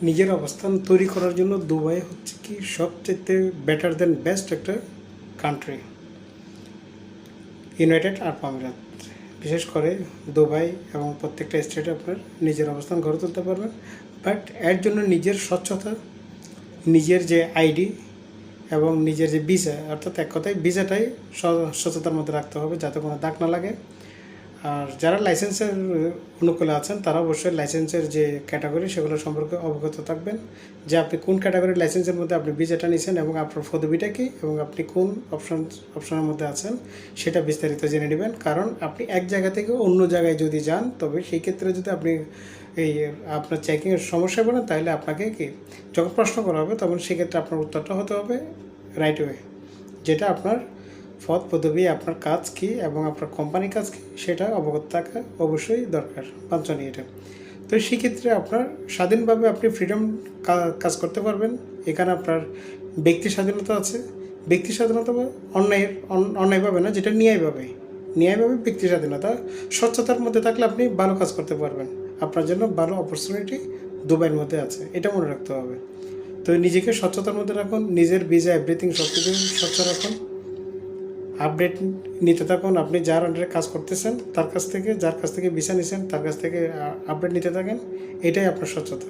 নিজের অবস্থান তৈরি করার জন্য দুবাই হচ্ছে কি সবচেয়ে বেটার দেন বেস্ট একটা কান্ট্রি। ইউনাইটেড আরব আমিরাত, বিশেষ করে দুবাই এবং প্রত্যেকটা স্টেটে আপনার নিজের অবস্থান গড়ে তুলতে পারবেন। বাট এর জন্য নিজের স্বচ্ছতা, নিজের যে আইডি এবং নিজের যে ভিসা, অর্থাৎ এক কথায় ভিসাটাই স্বচ্ছতার মধ্যে রাখতে হবে যাতে কোনো দাগ না লাগে। আর যারা লাইসেন্সের অনুকূলে আছেন তারা অবশ্যই লাইসেন্সের যে ক্যাটাগরি সেগুলো সম্পর্কে অবগত থাকবেন, যে আপনি কোন ক্যাটাগরির লাইসেন্সের মধ্যে আপনি ভিসাটা নিয়েছেন এবং আপনার পদবিটা কী এবং আপনি কোন অপশনের মধ্যে আছেন সেটা বিস্তারিত জেনে নেবেন। কারণ আপনি এক জায়গা থেকে অন্য জায়গায় যদি যান, তবে সেই ক্ষেত্রে যদি আপনি এই আপনার চেকিংয়ের সমস্যা পড়েন, তাহলে আপনাকে কি যখন প্রশ্ন করা হবে তখন সেক্ষেত্রে আপনার উত্তরটা হতে হবে রাইট ওয়ে, যেটা আপনার পদ পদবি, আপনার কাজ কী এবং আপনার কোম্পানির কাজ কী সেটা অবগত থাকা অবশ্যই দরকার, বাঞ্ছনীয় এটা। তো সেক্ষেত্রে আপনার স্বাধীনভাবে আপনি ফ্রিডম কাজ করতে পারবেন। এখানে আপনার ব্যক্তি স্বাধীনতা আছে। ব্যক্তি স্বাধীনতা অন্যায়ভাবে না, যেটা ন্যায়ভাবে ব্যক্তি স্বাধীনতা। স্বচ্ছতার মধ্যে থাকলে আপনি ভালো কাজ করতে পারবেন। আপনার জন্য ভালো অপরচুনিটি দুবাইয়ের মধ্যে আছে, এটা মনে রাখতে হবে। তো নিজেকে স্বচ্ছতার মধ্যে রাখুন, নিজের ভিসা এভরিথিং সব কিছু স্বচ্ছ রাখুন, আপডেট নিতে থাকুন। আপনি যার আন্ডারে কাজ করতেছেন তার কাছ থেকে, যার কাছ থেকে ভিসা নিছেন তার কাছ থেকে আপডেট নিতে থাকেন। এটাই আপনার স্বচ্ছতা।